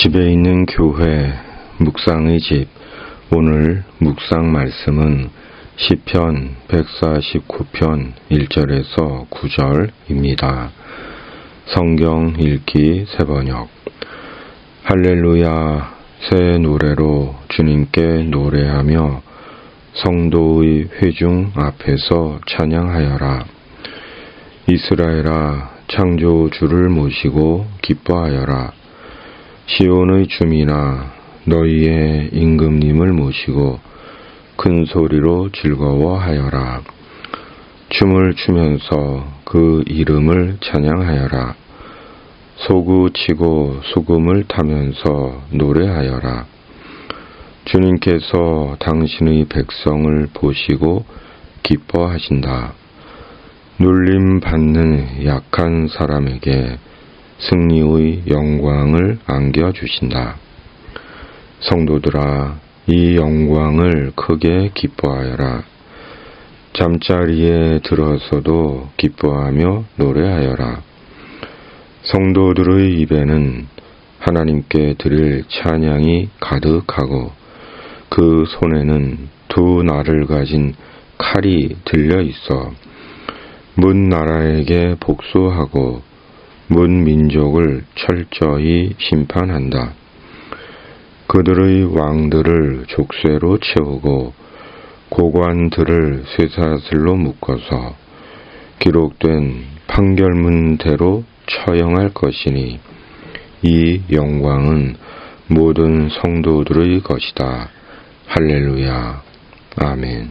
집에 있는 교회 묵상의 집. 오늘 묵상 말씀은 시편 149편 1절에서 9절입니다. 성경 읽기 새번역. 할렐루야, 새 노래로 주님께 노래하며 성도의 회중 앞에서 찬양하여라. 이스라엘아, 창조주를 모시고 기뻐하여라. 시온의 주민아, 너희의 임금님을 모시고 큰 소리로 즐거워하여라. 춤을 추면서 그 이름을 찬양하여라. 소구치고 소금을 타면서 노래하여라. 주님께서 당신의 백성을 보시고 기뻐하신다. 눌림 받는 약한 사람에게 승리의 영광을 안겨주신다. 성도들아, 이 영광을 크게 기뻐하여라. 잠자리에 들어서도 기뻐하며 노래하여라. 성도들의 입에는 하나님께 드릴 찬양이 가득하고 그 손에는 두 날을 가진 칼이 들려 있어 문 나라에게 복수하고 문 민족을 철저히 심판한다. 그들의 왕들을 족쇄로 채우고 고관들을 쇠사슬로 묶어서 기록된 판결문대로 처형할 것이니 이 영광은 모든 성도들의 것이다. 할렐루야. 아멘.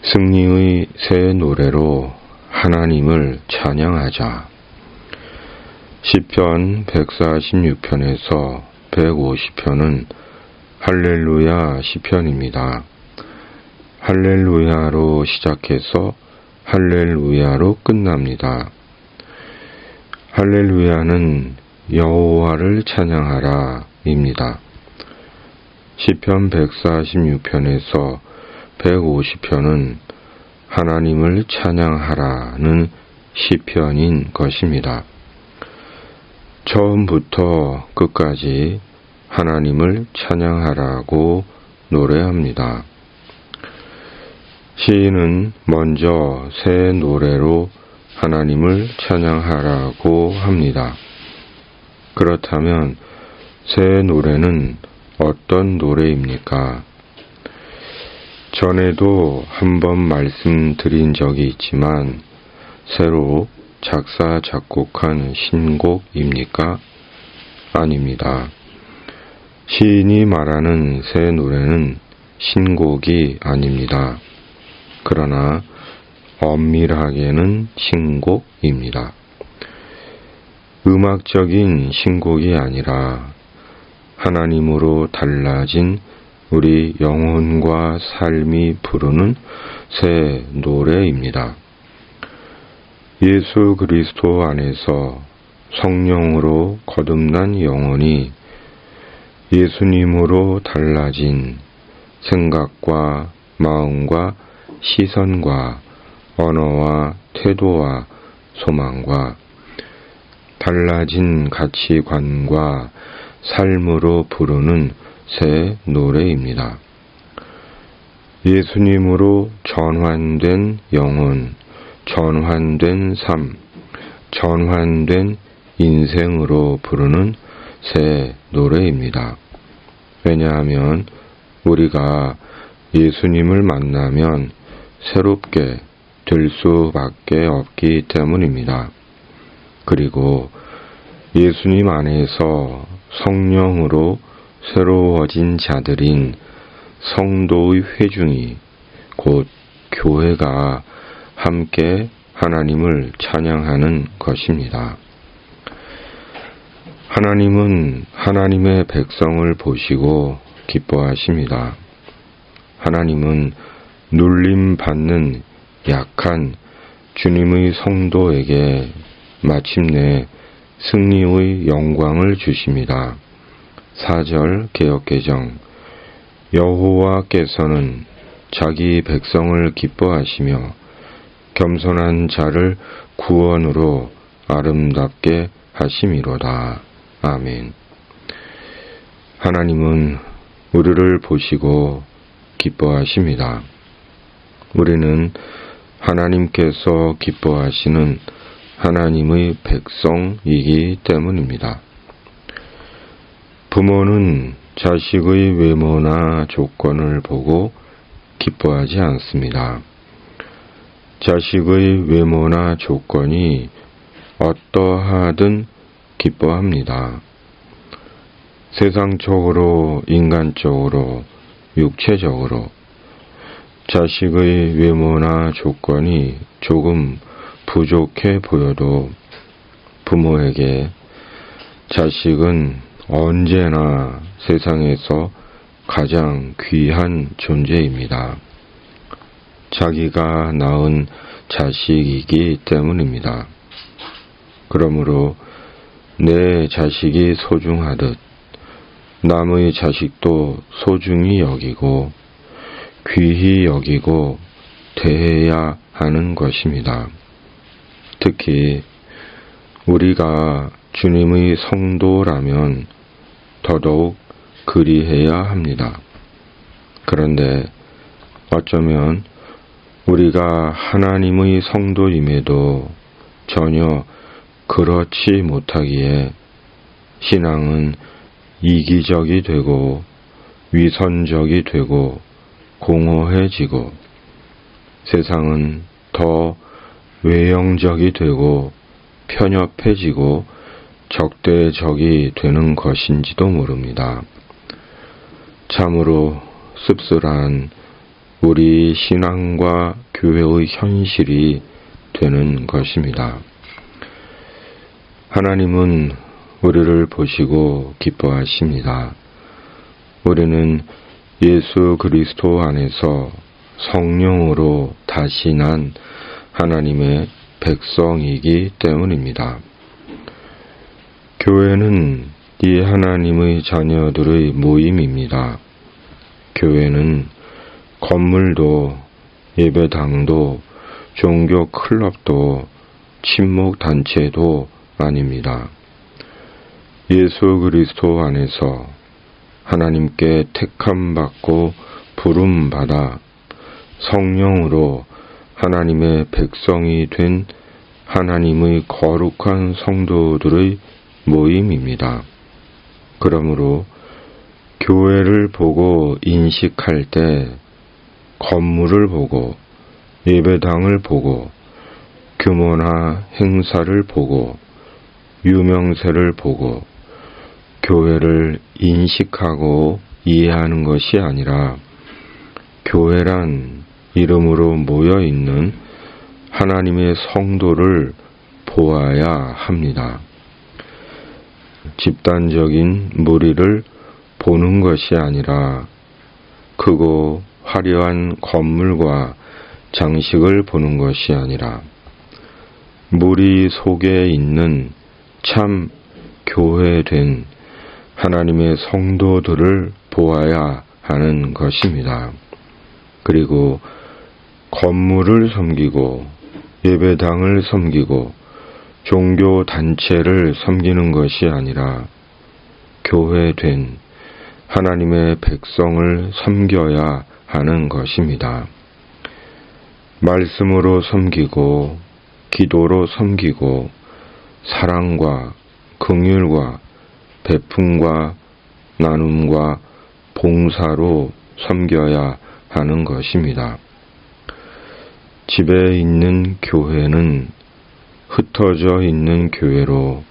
승리의 새 노래로 하나님을 찬양하자. 시편 146편에서 150편은 할렐루야 시편입니다. 할렐루야로 시작해서 할렐루야로 끝납니다. 할렐루야는 여호와를 찬양하라 입니다. 시편 146편에서 150편은 하나님을 찬양하라는 시편인 것입니다. 처음부터 끝까지 하나님을 찬양하라고 노래합니다. 시인은 먼저 새 노래로 하나님을 찬양하라고 합니다. 그렇다면 새 노래는 어떤 노래입니까? 전에도 한번 말씀드린 적이 있지만 새로 작사 작곡한 신곡입니까? 아닙니다. 시인이 말하는 새 노래는 신곡이 아닙니다. 그러나 엄밀하게는 신곡입니다. 음악적인 신곡이 아니라 하나님으로 달라진 우리 영혼과 삶이 부르는 새 노래입니다. 예수 그리스도 안에서 성령으로 거듭난 영혼이 예수님으로 달라진 생각과 마음과 시선과 언어와 태도와 소망과 달라진 가치관과 삶으로 부르는 새 노래입니다. 예수님으로 전환된 영혼, 전환된 삶, 전환된 인생으로 부르는 새 노래입니다. 왜냐하면 우리가 예수님을 만나면 새롭게 될 수밖에 없기 때문입니다. 그리고 예수님 안에서 성령으로 새로워진 자들인 성도의 회중이 곧 교회가 함께 하나님을 찬양하는 것입니다. 하나님은 하나님의 백성을 보시고 기뻐하십니다. 하나님은 눌림받는 약한 주님의 성도에게 마침내 승리의 영광을 주십니다. 4절 개역개정. 여호와께서는 자기 백성을 기뻐하시며 겸손한 자를 구원으로 아름답게 하심이로다. 아멘. 하나님은 우리를 보시고 기뻐하십니다. 우리는 하나님께서 기뻐하시는 하나님의 백성이기 때문입니다. 부모는 자식의 외모나 조건을 보고 기뻐하지 않습니다. 자식의 외모나 조건이 어떠하든 기뻐합니다. 세상적으로, 인간적으로, 육체적으로 자식의 외모나 조건이 조금 부족해 보여도 부모에게 자식은 언제나 세상에서 가장 귀한 존재입니다. 자기가 낳은 자식이기 때문입니다. 그러므로 내 자식이 소중하듯 남의 자식도 소중히 여기고 귀히 여기고 대해야 하는 것입니다. 특히 우리가 주님의 성도라면 더더욱 그리해야 합니다. 그런데 어쩌면 우리가 하나님의 성도임에도 전혀 그렇지 못하기에 신앙은 이기적이 되고 위선적이 되고 공허해지고 세상은 더 외형적이 되고 편협해지고 적대적이 되는 것인지도 모릅니다. 참으로 씁쓸한 우리 신앙과 교회의 현실이 되는 것입니다. 하나님은 우리를 보시고 기뻐하십니다. 우리는 예수 그리스도 안에서 성령으로 다시 난 하나님의 백성이기 때문입니다. 교회는 이 하나님의 자녀들의 모임입니다. 교회는 건물도 예배당도 종교 클럽도 친목 단체도 아닙니다. 예수 그리스도 안에서 하나님께 택함 받고 부름 받아 성령으로 하나님의 백성이 된 하나님의 거룩한 성도들의 모임입니다. 그러므로 교회를 보고 인식할 때 건물을 보고 예배당을 보고 규모나 행사를 보고 유명세를 보고 교회를 인식하고 이해하는 것이 아니라 교회란 이름으로 모여있는 하나님의 성도를 보아야 합니다. 집단적인 무리를 보는 것이 아니라 크고 화려한 건물과 장식을 보는 것이 아니라 무리 속에 있는 참 교회된 하나님의 성도들을 보아야 하는 것입니다. 그리고 건물을 섬기고 예배당을 섬기고 종교 단체를 섬기는 것이 아니라 교회된 하나님의 백성을 섬겨야 하는 것입니다. 말씀으로 섬기고 기도로 섬기고 사랑과 긍휼과 베품과 나눔과 봉사로 섬겨야 하는 것입니다. 집에 있는 교회는 흩어져 있는 교회로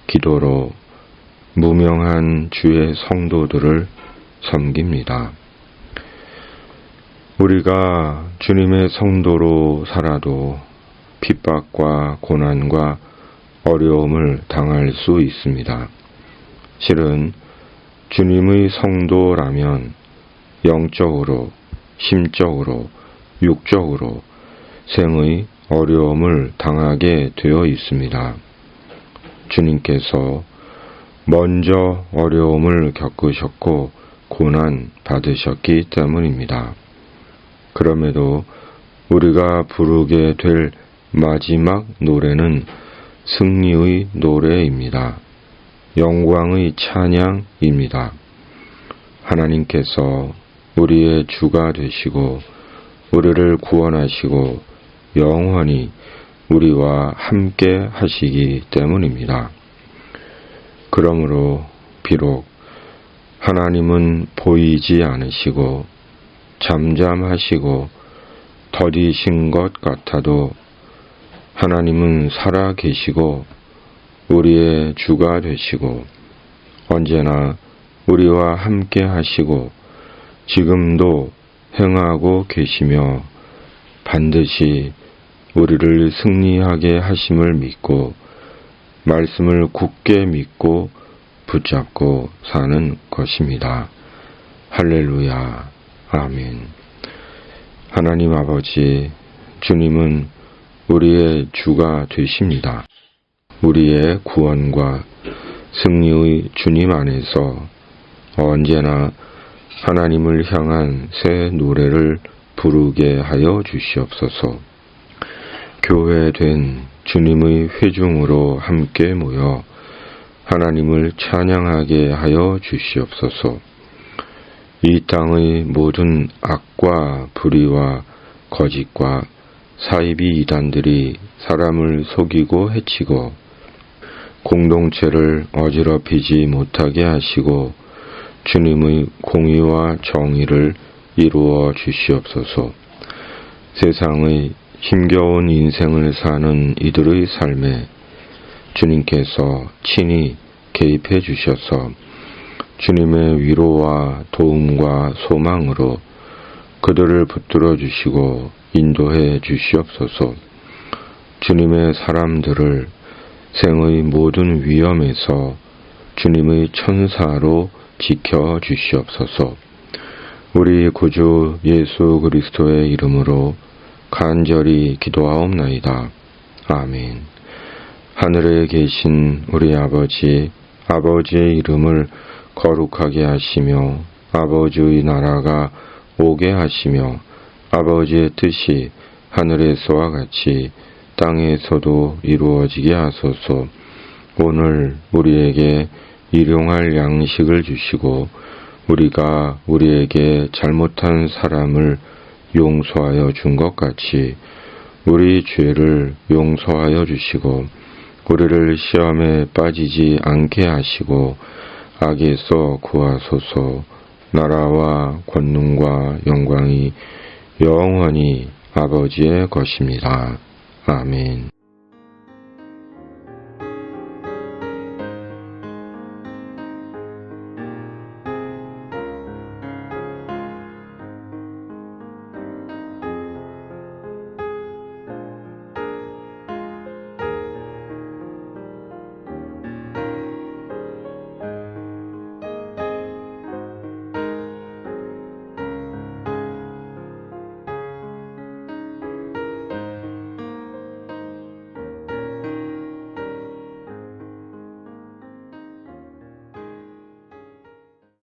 기도로 무명한 주의 성도들을 섬깁니다. 우리가 주님의 성도로 살아도 핍박과 고난과 어려움을 당할 수 있습니다. 실은 주님의 성도라면 영적으로, 심적으로, 육적으로 생의 어려움을 당하게 되어 있습니다. 주님께서 먼저 어려움을 겪으셨고 고난 받으셨기 때문입니다. 그럼에도 우리가 부르게 될 마지막 노래는 승리의 노래입니다. 영광의 찬양입니다. 하나님께서 우리의 주가 되시고 우리를 구원하시고 영원히 우리와 함께 하시기 때문입니다. 그러므로 비록 하나님은 보이지 않으시고 잠잠하시고 더디신 것 같아도 하나님은 살아 계시고 우리의 주가 되시고 언제나 우리와 함께 하시고 지금도 행하고 계시며 반드시 우리를 승리하게 하심을 믿고 말씀을 굳게 믿고 붙잡고 사는 것입니다. 할렐루야. 아멘. 하나님 아버지, 주님은 우리의 주가 되십니다. 우리의 구원과 승리의 주님 안에서 언제나 하나님을 향한 새 노래를 부르게 하여 주시옵소서. 교회된 주님의 회중으로 함께 모여 하나님을 찬양하게 하여 주시옵소서. 이 땅의 모든 악과 불의와 거짓과 사이비 이단들이 사람을 속이고 해치고 공동체를 어지럽히지 못하게 하시고 주님의 공의와 정의를 이루어 주시옵소서. 세상의 힘겨운 인생을 사는 이들의 삶에 주님께서 친히 개입해 주셔서 주님의 위로와 도움과 소망으로 그들을 붙들어 주시고 인도해 주시옵소서. 주님의 사람들을 생의 모든 위험에서 주님의 천사로 지켜 주시옵소서. 우리 구주 예수 그리스도의 이름으로 간절히 기도하옵나이다. 아멘. 하늘에 계신 우리 아버지, 아버지의 이름을 거룩하게 하시며 아버지의 나라가 오게 하시며 아버지의 뜻이 하늘에서와 같이 땅에서도 이루어지게 하소서. 오늘 우리에게 일용할 양식을 주시고 우리가 우리에게 잘못한 사람을 용서하여 준 것 같이 우리 죄를 용서하여 주시고 우리를 시험에 빠지지 않게 하시고 악에서 구하소서. 나라와 권능과 영광이 영원히 아버지의 것입니다. 아멘.